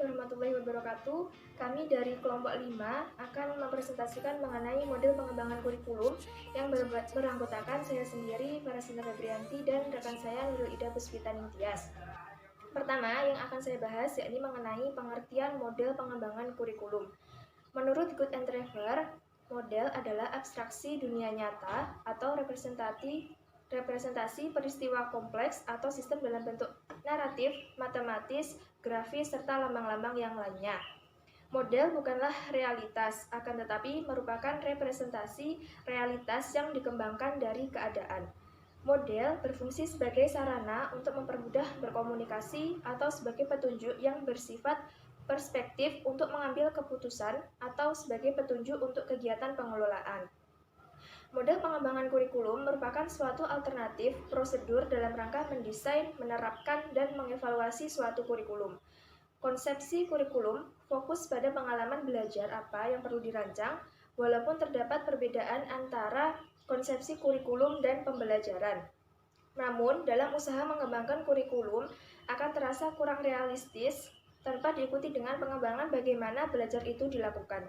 warahmatullahi wabarakatuh. Kami dari kelompok 5 akan mempresentasikan mengenai model pengembangan kurikulum yang beranggotakan saya sendiri, Farasina Febrianti, dan rekan saya Nurul Ida Puspita Ningtyas. Pertama yang akan saya bahas yakni mengenai pengertian model pengembangan kurikulum. Menurut Good and Trevor, model adalah abstraksi dunia nyata atau representasi peristiwa kompleks atau sistem dalam bentuk naratif, matematis, grafis, serta lambang-lambang yang lainnya. Model bukanlah realitas, akan tetapi merupakan representasi realitas yang dikembangkan dari keadaan. Model berfungsi sebagai sarana untuk mempermudah berkomunikasi atau sebagai petunjuk yang bersifat perspektif untuk mengambil keputusan atau sebagai petunjuk untuk kegiatan pengelolaan. Model pengembangan kurikulum merupakan suatu alternatif prosedur dalam rangka mendesain, menerapkan, dan mengevaluasi suatu kurikulum. Konsepsi kurikulum fokus pada pengalaman belajar apa yang perlu dirancang, walaupun terdapat perbedaan antara konsepsi kurikulum dan pembelajaran. Namun, dalam usaha mengembangkan kurikulum akan terasa kurang realistis tanpa diikuti dengan pengembangan bagaimana belajar itu dilakukan.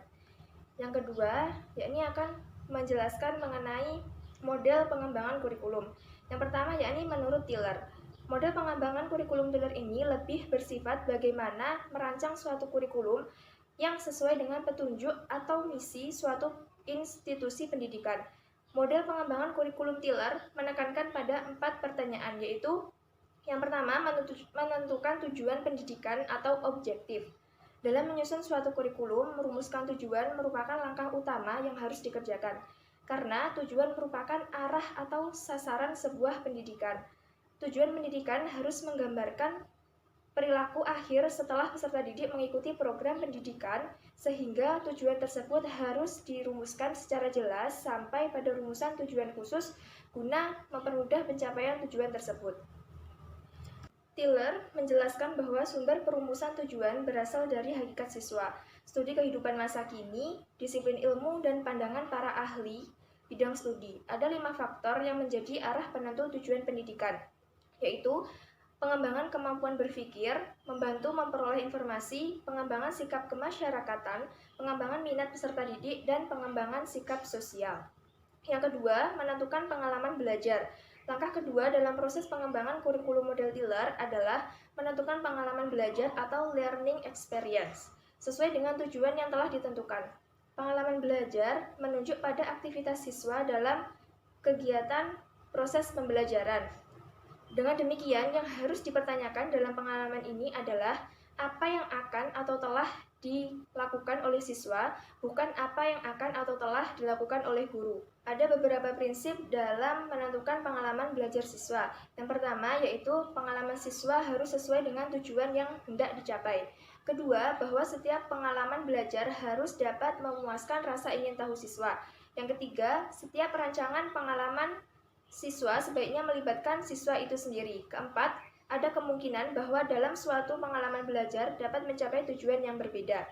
Yang kedua, yakni akan menjelaskan mengenai model pengembangan kurikulum. Yang pertama yakni menurut Tiller. Model pengembangan kurikulum Tiller ini lebih bersifat bagaimana merancang suatu kurikulum yang sesuai dengan petunjuk atau misi suatu institusi pendidikan. Model pengembangan kurikulum Tiller menekankan pada 4 pertanyaan, yaitu yang pertama, menentukan tujuan pendidikan atau objektif. Dalam menyusun suatu kurikulum, merumuskan tujuan merupakan langkah utama yang harus dikerjakan, karena tujuan merupakan arah atau sasaran sebuah pendidikan. Tujuan pendidikan harus menggambarkan perilaku akhir setelah peserta didik mengikuti program pendidikan, sehingga tujuan tersebut harus dirumuskan secara jelas sampai pada rumusan tujuan khusus guna mempermudah pencapaian tujuan tersebut. Tiller menjelaskan bahwa sumber perumusan tujuan berasal dari hakikat siswa, studi kehidupan masa kini, disiplin ilmu, dan pandangan para ahli bidang studi. Ada 5 faktor yang menjadi arah penentu tujuan pendidikan, yaitu pengembangan kemampuan berpikir, membantu memperoleh informasi, pengembangan sikap kemasyarakatan, pengembangan minat peserta didik, dan pengembangan sikap sosial. Yang kedua, menentukan pengalaman belajar. Langkah kedua dalam proses pengembangan kurikulum model Tiller adalah menentukan pengalaman belajar atau learning experience, sesuai dengan tujuan yang telah ditentukan. Pengalaman belajar menunjuk pada aktivitas siswa dalam kegiatan proses pembelajaran. Dengan demikian, yang harus dipertanyakan dalam pengalaman ini adalah apa yang akan atau telah dilakukan oleh siswa, bukan apa yang akan atau telah dilakukan oleh guru. Ada beberapa prinsip dalam menentukan pengalaman belajar siswa. Yang pertama yaitu pengalaman siswa harus sesuai dengan tujuan yang hendak dicapai. Kedua, bahwa setiap pengalaman belajar harus dapat memuaskan rasa ingin tahu siswa. Yang ketiga, setiap perancangan pengalaman siswa sebaiknya melibatkan siswa itu sendiri. Keempat, ada kemungkinan bahwa dalam suatu pengalaman belajar dapat mencapai tujuan yang berbeda.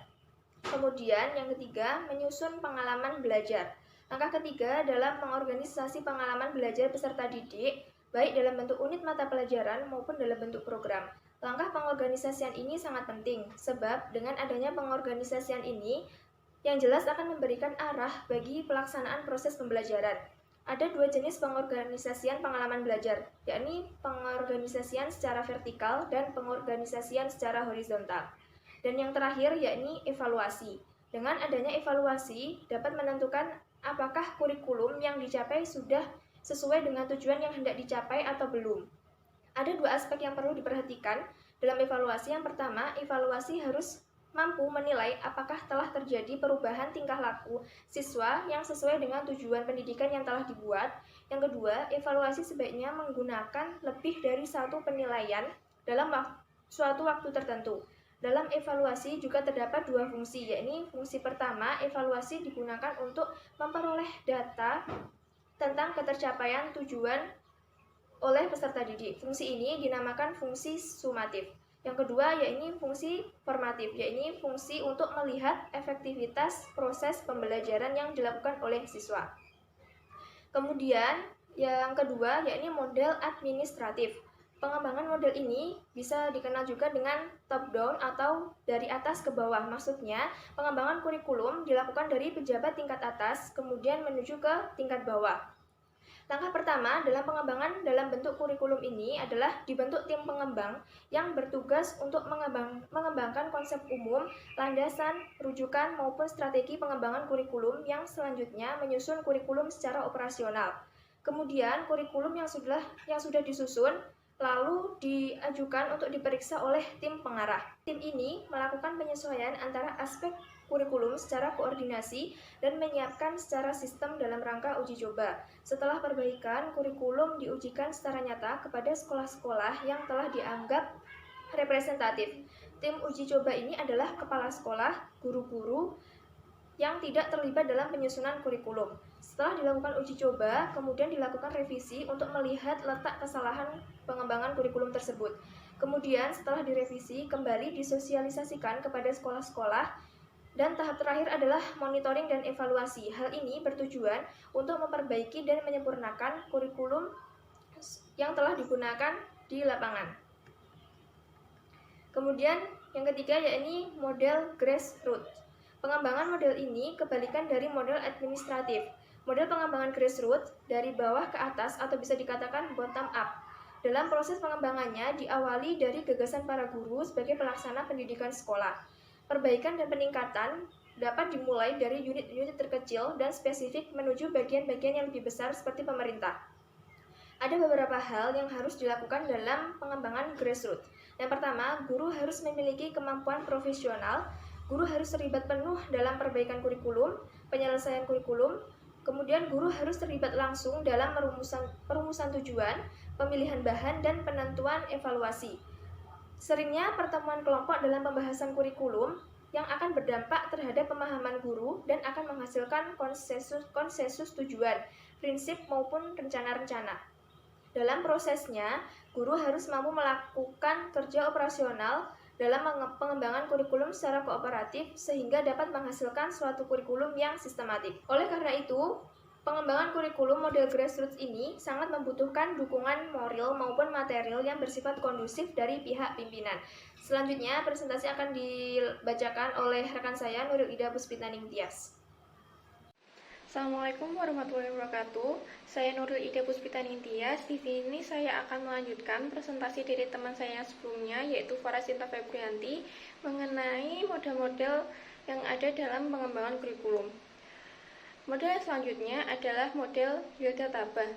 Kemudian yang ketiga, menyusun pengalaman belajar. Langkah ketiga dalam mengorganisasi pengalaman belajar peserta didik, baik dalam bentuk unit mata pelajaran maupun dalam bentuk program. Langkah pengorganisasian ini sangat penting, sebab dengan adanya pengorganisasian ini, yang jelas akan memberikan arah bagi pelaksanaan proses pembelajaran. Ada 2 jenis pengorganisasian pengalaman belajar, yakni pengorganisasian secara vertikal dan pengorganisasian secara horizontal. Dan yang terakhir yakni evaluasi. Dengan adanya evaluasi dapat menentukan apakah kurikulum yang dicapai sudah sesuai dengan tujuan yang hendak dicapai atau belum. Ada 2 aspek yang perlu diperhatikan dalam evaluasi. Yang pertama, evaluasi harus mampu menilai apakah telah terjadi perubahan tingkah laku siswa yang sesuai dengan tujuan pendidikan yang telah dibuat. Yang kedua, evaluasi sebaiknya menggunakan lebih dari 1 penilaian dalam suatu waktu tertentu. Dalam evaluasi juga terdapat 2 fungsi, yakni fungsi pertama, evaluasi digunakan untuk memperoleh data tentang ketercapaian tujuan oleh peserta didik. Fungsi ini dinamakan fungsi sumatif. Yang kedua yakni fungsi formatif, yakni fungsi untuk melihat efektivitas proses pembelajaran yang dilakukan oleh siswa. Kemudian yang kedua yakni model administratif. Pengembangan model ini bisa dikenal juga dengan top down atau dari atas ke bawah. Maksudnya, pengembangan kurikulum dilakukan dari pejabat tingkat atas kemudian menuju ke tingkat bawah. Langkah pertama dalam pengembangan dalam bentuk kurikulum ini adalah dibentuk tim pengembang yang bertugas untuk mengembangkan konsep umum, landasan, rujukan, maupun strategi pengembangan kurikulum yang selanjutnya menyusun kurikulum secara operasional. Kemudian, kurikulum yang sudah disusun lalu diajukan untuk diperiksa oleh tim pengarah. Tim ini melakukan penyesuaian antara aspek kurikulum secara koordinasi dan menyiapkan secara sistem dalam rangka uji coba. Setelah perbaikan, kurikulum diujikan secara nyata kepada sekolah-sekolah yang telah dianggap representatif. Tim uji coba ini adalah kepala sekolah, guru-guru yang tidak terlibat dalam penyusunan kurikulum. Setelah dilakukan uji coba, kemudian dilakukan revisi untuk melihat letak kesalahan pengembangan kurikulum tersebut. Kemudian setelah direvisi, kembali disosialisasikan kepada sekolah-sekolah, dan tahap terakhir adalah monitoring dan evaluasi. Hal ini bertujuan untuk memperbaiki dan menyempurnakan kurikulum yang telah digunakan di lapangan. Kemudian yang ketiga yakni model grassroots. Pengembangan model ini kebalikan dari model administratif. Model pengembangan grassroots dari bawah ke atas atau bisa dikatakan bottom up. Dalam proses pengembangannya diawali dari gagasan para guru sebagai pelaksana pendidikan sekolah. Perbaikan dan peningkatan dapat dimulai dari unit-unit terkecil dan spesifik menuju bagian-bagian yang lebih besar seperti pemerintah. Ada beberapa hal yang harus dilakukan dalam pengembangan grassroots. Yang pertama, guru harus memiliki kemampuan profesional. Guru harus terlibat penuh dalam perbaikan kurikulum, penyelesaian kurikulum. Kemudian guru harus terlibat langsung dalam perumusan tujuan, pemilihan bahan, dan penentuan evaluasi. Seringnya pertemuan kelompok dalam pembahasan kurikulum yang akan berdampak terhadap pemahaman guru dan akan menghasilkan konsensus tujuan, prinsip maupun rencana-rencana. Dalam prosesnya, guru harus mampu melakukan kerja operasional dalam pengembangan kurikulum secara kooperatif sehingga dapat menghasilkan suatu kurikulum yang sistematik. Oleh karena itu, pengembangan kurikulum model grassroots ini sangat membutuhkan dukungan moral maupun material yang bersifat kondusif dari pihak pimpinan. Selanjutnya, presentasi akan dibacakan oleh rekan saya, Nuril Ida Puspitaning Tias. Assalamualaikum warahmatullahi wabarakatuh. Saya Nuril Ida Puspitaning Tias. Di sini saya akan melanjutkan presentasi dari teman saya yang sebelumnya, yaitu Farah Sinta Febrianti, mengenai model-model yang ada dalam pengembangan kurikulum. Model selanjutnya adalah model Yoda Tabah.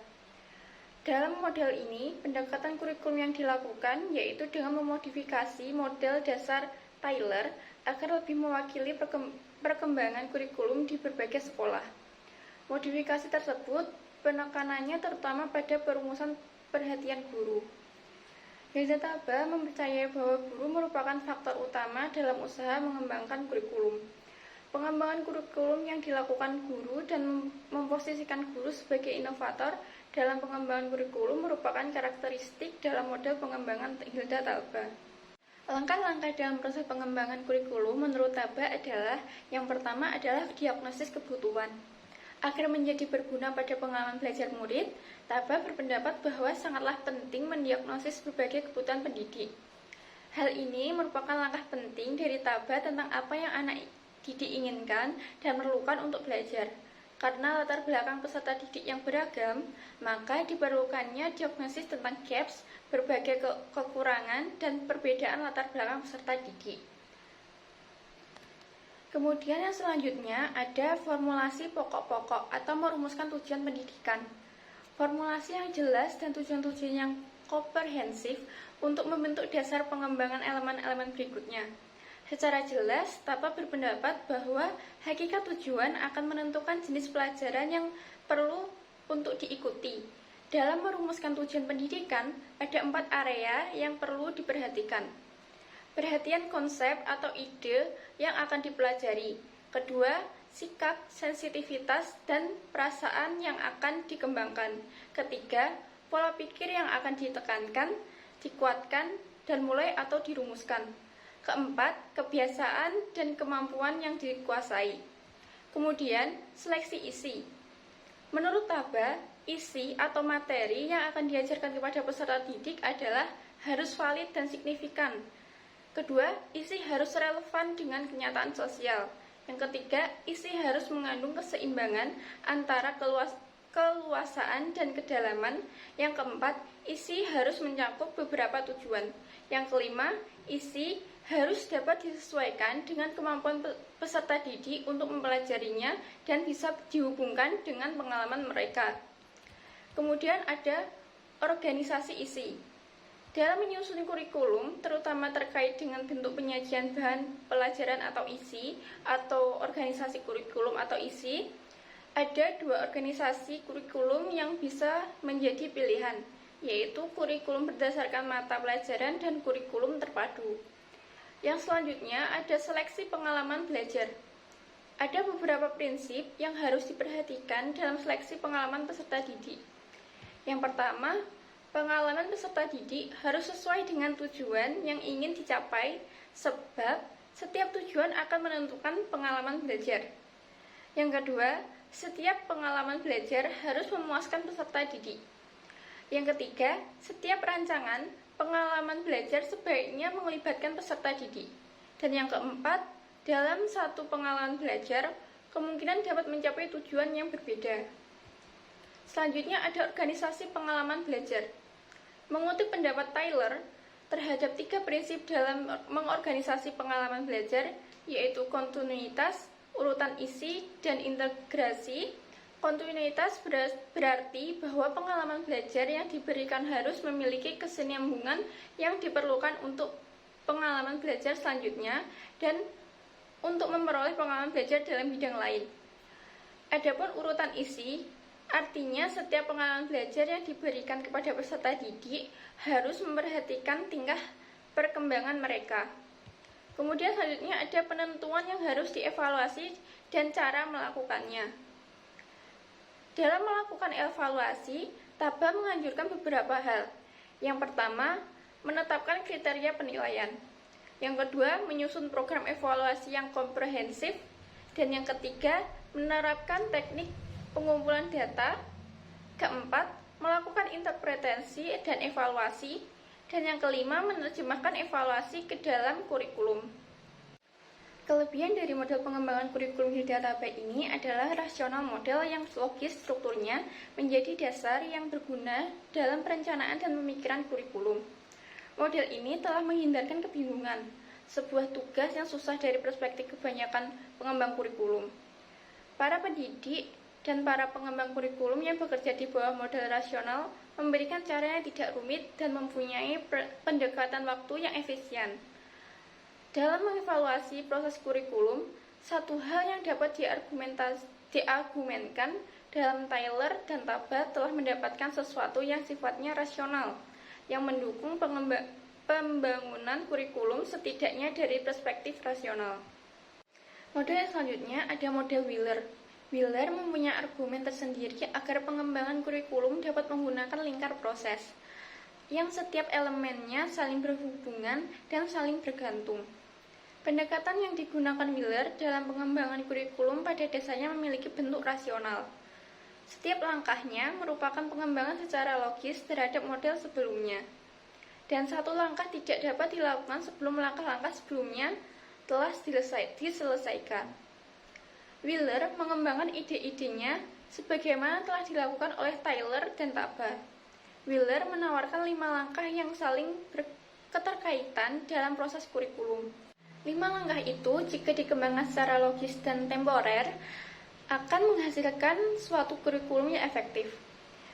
Dalam model ini, pendekatan kurikulum yang dilakukan yaitu dengan memodifikasi model dasar Taylor agar lebih mewakili perkembangan kurikulum di berbagai sekolah. Modifikasi tersebut penekanannya terutama pada perumusan perhatian guru. Yoda Tabah mempercayai bahwa guru merupakan faktor utama dalam usaha mengembangkan kurikulum. Pengembangan kurikulum yang dilakukan guru dan memposisikan guru sebagai inovator dalam pengembangan kurikulum merupakan karakteristik dalam model pengembangan Yoda Tabah. Langkah-langkah dalam proses pengembangan kurikulum menurut Tabah adalah yang pertama adalah diagnosis kebutuhan. Agar menjadi berguna pada pengalaman belajar murid, Tabah berpendapat bahwa sangatlah penting mendiagnosis berbagai kebutuhan pendidik. Hal ini merupakan langkah penting dari Tabah tentang apa yang anak didik inginkan dan perlukan untuk belajar. Karena latar belakang peserta didik yang beragam, maka diperlukannya diagnosis tentang gaps, berbagai kekurangan, dan perbedaan latar belakang peserta didik. Kemudian yang selanjutnya ada formulasi pokok-pokok atau merumuskan tujuan pendidikan. Formulasi yang jelas dan tujuan-tujuan yang komprehensif untuk membentuk dasar pengembangan elemen-elemen berikutnya. Secara jelas, Tabah berpendapat bahwa hakikat tujuan akan menentukan jenis pelajaran yang perlu untuk diikuti. Dalam merumuskan tujuan pendidikan, ada 4 area yang perlu diperhatikan. Perhatian konsep atau ide yang akan dipelajari. Kedua, sikap, sensitivitas, dan perasaan yang akan dikembangkan. Ketiga, pola pikir yang akan ditekankan, dikuatkan, dan mulai atau dirumuskan. Keempat, kebiasaan dan kemampuan yang dikuasai. Kemudian, seleksi isi. Menurut Tabah, isi atau materi yang akan diajarkan kepada peserta didik adalah harus valid dan signifikan. Kedua, isi harus relevan dengan kenyataan sosial. Yang ketiga, isi harus mengandung keseimbangan antara keluasaan dan kedalaman. Yang keempat, isi harus mencakup beberapa tujuan. Yang kelima, isi harus dapat disesuaikan dengan kemampuan peserta didik untuk mempelajarinya dan bisa dihubungkan dengan pengalaman mereka. Kemudian ada organisasi isi. Dalam menyusun kurikulum, terutama terkait dengan bentuk penyajian bahan pelajaran atau isi, atau organisasi kurikulum atau isi, ada dua organisasi kurikulum yang bisa menjadi pilihan, yaitu kurikulum berdasarkan mata pelajaran dan kurikulum terpadu. Yang selanjutnya ada seleksi pengalaman belajar. Ada beberapa prinsip yang harus diperhatikan dalam seleksi pengalaman peserta didik. Yang pertama, pengalaman peserta didik harus sesuai dengan tujuan yang ingin dicapai, sebab setiap tujuan akan menentukan pengalaman belajar. Yang kedua, setiap pengalaman belajar harus memuaskan peserta didik. Yang ketiga, setiap rancangan pengalaman belajar sebaiknya melibatkan peserta didik. Dan yang keempat, dalam satu pengalaman belajar, kemungkinan dapat mencapai tujuan yang berbeda. Selanjutnya ada organisasi pengalaman belajar. Mengutip pendapat Tyler terhadap 3 prinsip dalam mengorganisasi pengalaman belajar, yaitu kontinuitas, urutan isi, dan integrasi. Kontinuitas berarti bahwa pengalaman belajar yang diberikan harus memiliki kesinambungan yang diperlukan untuk pengalaman belajar selanjutnya dan untuk memperoleh pengalaman belajar dalam bidang lain. Adapun urutan isi, artinya setiap pengalaman belajar yang diberikan kepada peserta didik harus memperhatikan tingkah perkembangan mereka. Kemudian selanjutnya ada penentuan yang harus dievaluasi dan cara melakukannya. Dalam melakukan evaluasi, Taba menganjurkan beberapa hal. Yang pertama, menetapkan kriteria penilaian. Yang kedua, menyusun program evaluasi yang komprehensif. Dan yang ketiga, menerapkan teknik pengumpulan data. Keempat, melakukan interpretasi dan evaluasi. Dan yang kelima, menerjemahkan evaluasi ke dalam kurikulum. Kelebihan dari model pengembangan kurikulum Hidayat Taba ini adalah rasional model yang logis strukturnya menjadi dasar yang berguna dalam perencanaan dan pemikiran kurikulum. Model ini telah menghindarkan kebingungan, sebuah tugas yang susah dari perspektif kebanyakan pengembang kurikulum. Para pendidik dan para pengembang kurikulum yang bekerja di bawah model rasional memberikan cara yang tidak rumit dan mempunyai pendekatan waktu yang efisien. Dalam mengevaluasi proses kurikulum, satu hal yang dapat diargumenkan dalam Tyler dan Taba telah mendapatkan sesuatu yang sifatnya rasional, yang mendukung pembangunan kurikulum setidaknya dari perspektif rasional. Model yang selanjutnya ada model Wheeler. Wheeler mempunyai argumen tersendiri agar pengembangan kurikulum dapat menggunakan lingkar proses, yang setiap elemennya saling berhubungan dan saling bergantung. Pendekatan yang digunakan Wheeler dalam pengembangan kurikulum pada dasarnya memiliki bentuk rasional. Setiap langkahnya merupakan pengembangan secara logis terhadap model sebelumnya. Dan satu langkah tidak dapat dilakukan sebelum langkah-langkah sebelumnya telah diselesaikan. Wheeler mengembangkan ide-idenya sebagaimana telah dilakukan oleh Tyler dan Taba. Wheeler menawarkan 5 langkah yang saling berketerkaitan dalam proses kurikulum. 5 langkah itu, jika dikembangkan secara logis dan temporer, akan menghasilkan suatu kurikulum yang efektif.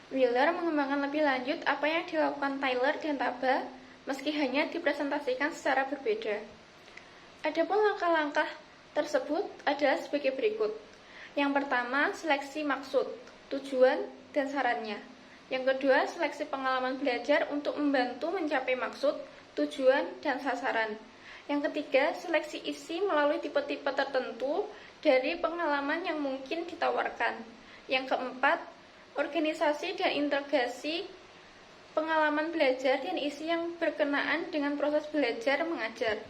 Wheeler mengembangkan lebih lanjut apa yang dilakukan Tyler dan Taba, meski hanya dipresentasikan secara berbeda. Adapun langkah-langkah tersebut adalah sebagai berikut. Yang pertama, seleksi maksud, tujuan, dan sarannya. Yang kedua, seleksi pengalaman belajar untuk membantu mencapai maksud, tujuan, dan sasaran. Yang ketiga, seleksi isi melalui tipe-tipe tertentu dari pengalaman yang mungkin ditawarkan. Yang keempat, organisasi dan integrasi pengalaman belajar dan isi yang berkenaan dengan proses belajar mengajar.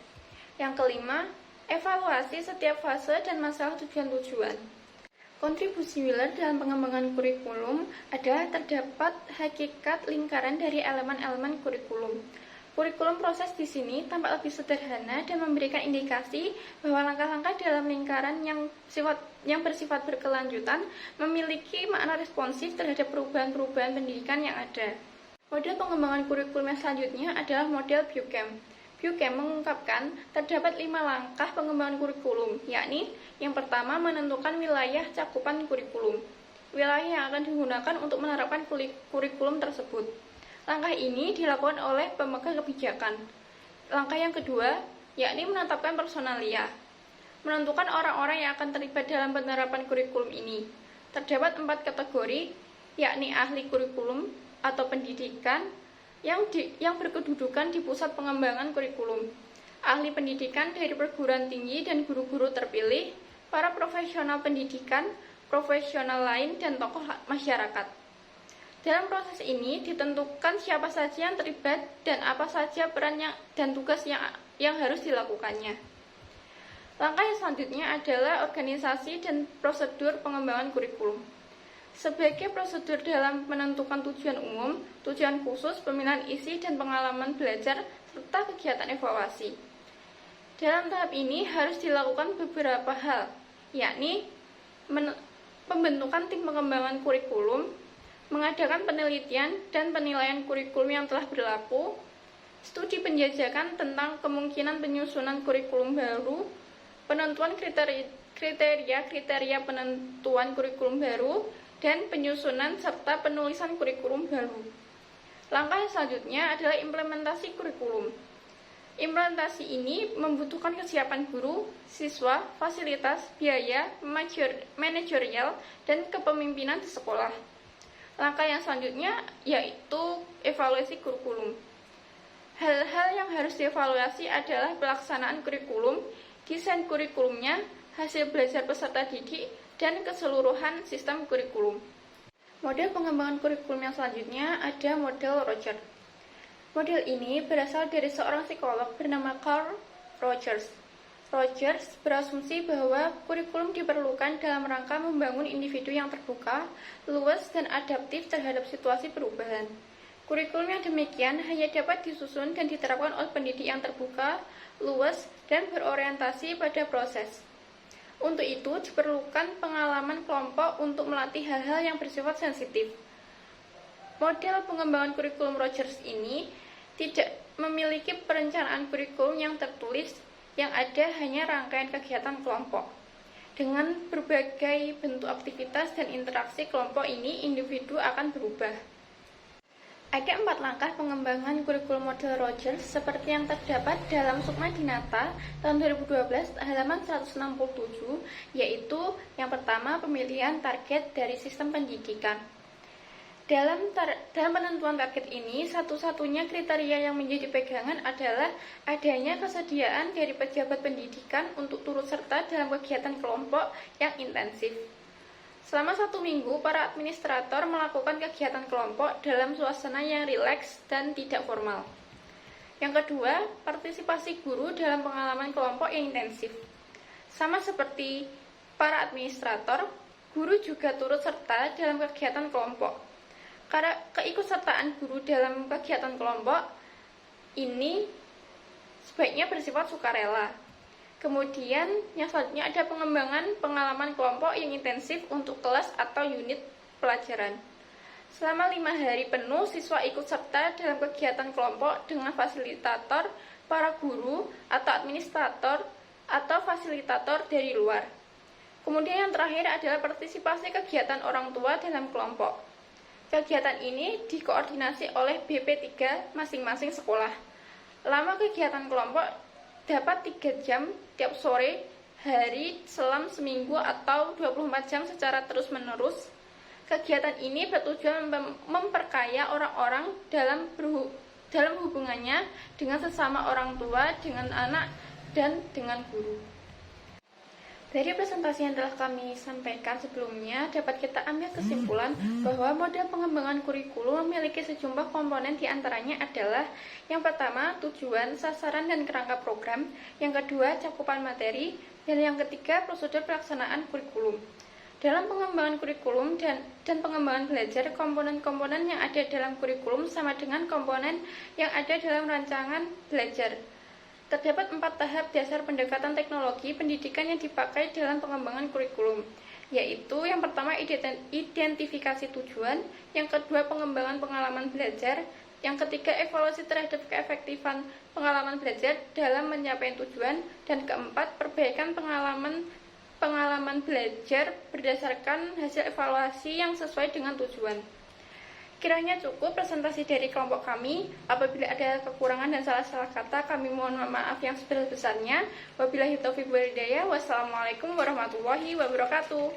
Yang kelima, evaluasi setiap fase dan masalah tujuan-tujuan. Kontribusi Wheeler dalam pengembangan kurikulum adalah terdapat hakikat lingkaran dari elemen-elemen kurikulum. Kurikulum proses di sini tampak lebih sederhana dan memberikan indikasi bahwa langkah-langkah dalam lingkaran yang bersifat berkelanjutan memiliki makna responsif terhadap perubahan-perubahan pendidikan yang ada. Model pengembangan kurikulum yang selanjutnya adalah model Buchem. Buchem mengungkapkan terdapat 5 langkah pengembangan kurikulum, yakni yang pertama menentukan wilayah cakupan kurikulum, wilayah yang akan digunakan untuk menerapkan kurikulum tersebut. Langkah ini dilakukan oleh pemegang kebijakan. Langkah yang kedua, yakni menetapkan personalia, menentukan orang-orang yang akan terlibat dalam penerapan kurikulum ini. Terdapat 4 kategori, yakni ahli kurikulum atau pendidikan, yang berkedudukan di pusat pengembangan kurikulum, ahli pendidikan dari perguruan tinggi dan guru-guru terpilih, para profesional pendidikan, profesional lain, dan tokoh masyarakat. Dalam proses ini ditentukan siapa saja yang terlibat dan apa saja peran dan tugas yang harus dilakukannya. Langkah yang selanjutnya adalah organisasi dan prosedur pengembangan kurikulum. Sebagai prosedur dalam menentukan tujuan umum, tujuan khusus, pemilihan isi dan pengalaman belajar, serta kegiatan evaluasi. Dalam tahap ini harus dilakukan beberapa hal, yakni pembentukan tim pengembangan kurikulum, mengadakan penelitian dan penilaian kurikulum yang telah berlaku, studi penjajakan tentang kemungkinan penyusunan kurikulum baru, penentuan kriteria penentuan kurikulum baru, dan penyusunan serta penulisan kurikulum baru. Langkah selanjutnya adalah implementasi kurikulum. Implementasi ini membutuhkan kesiapan guru, siswa, fasilitas, biaya, manajerial, dan kepemimpinan di sekolah. Langkah yang selanjutnya yaitu evaluasi kurikulum. Hal-hal yang harus dievaluasi adalah pelaksanaan kurikulum, desain kurikulumnya, hasil belajar peserta didik, dan keseluruhan sistem kurikulum. Model pengembangan kurikulum yang selanjutnya ada model Rogers. Model ini berasal dari seorang psikolog bernama Carl Rogers. Rogers berasumsi bahwa kurikulum diperlukan dalam rangka membangun individu yang terbuka, luas, dan adaptif terhadap situasi perubahan. Kurikulum yang demikian hanya dapat disusun dan diterapkan oleh pendidik yang terbuka, luas, dan berorientasi pada proses. Untuk itu, diperlukan pengalaman kelompok untuk melatih hal-hal yang bersifat sensitif. Model pengembangan kurikulum Rogers ini tidak memiliki perencanaan kurikulum yang tertulis, yang ada hanya rangkaian kegiatan kelompok. Dengan berbagai bentuk aktivitas dan interaksi kelompok ini, individu akan berubah. Ada 4 langkah pengembangan kurikulum model Rogers seperti yang terdapat dalam Sukma Dinata tahun 2012 halaman 167, yaitu yang pertama pemilihan target dari sistem pendidikan. Dalam penentuan target ini, satu-satunya kriteria yang menjadi pegangan adalah adanya kesediaan dari pejabat pendidikan untuk turut serta dalam kegiatan kelompok yang intensif. Selama 1 minggu, para administrator melakukan kegiatan kelompok dalam suasana yang rileks dan tidak formal. Yang kedua, partisipasi guru dalam pengalaman kelompok yang intensif. Sama seperti para administrator, guru juga turut serta dalam kegiatan kelompok. Karena keikutsertaan guru dalam kegiatan kelompok ini sebaiknya bersifat sukarela. Kemudian yang selanjutnya ada pengembangan pengalaman kelompok yang intensif untuk kelas atau unit pelajaran. Selama 5 hari penuh, siswa ikut serta dalam kegiatan kelompok dengan fasilitator, para guru, atau administrator, atau fasilitator dari luar. Kemudian yang terakhir adalah partisipasi kegiatan orang tua dalam kelompok. Kegiatan ini dikoordinasi oleh BP3 masing-masing sekolah. Lama kegiatan kelompok dapat 3 jam tiap sore, hari, selam seminggu atau 24 jam secara terus-menerus. Kegiatan ini bertujuan memperkaya orang-orang dalam hubungannya dengan sesama orang tua, dengan anak, dan dengan guru. Dari presentasi yang telah kami sampaikan sebelumnya, dapat kita ambil kesimpulan bahwa model pengembangan kurikulum memiliki sejumlah komponen, diantaranya adalah yang pertama, tujuan, sasaran, dan kerangka program, yang kedua, cakupan materi, dan yang ketiga, prosedur pelaksanaan kurikulum. Dalam pengembangan kurikulum dan pengembangan belajar, komponen-komponen yang ada dalam kurikulum sama dengan komponen yang ada dalam rancangan belajar. Terdapat 4 tahap dasar pendekatan teknologi pendidikan yang dipakai dalam pengembangan kurikulum, yaitu yang pertama identifikasi tujuan, yang kedua pengembangan pengalaman belajar, yang ketiga evaluasi terhadap keefektifan pengalaman belajar dalam mencapai tujuan, dan keempat perbaikan pengalaman belajar berdasarkan hasil evaluasi yang sesuai dengan tujuan. Kiranya cukup presentasi dari kelompok kami. Apabila ada kekurangan dan salah-salah kata, kami mohon maaf yang sebesar-besarnya. Wabillahi taufiq wal hidayah. Wassalamualaikum warahmatullahi wabarakatuh.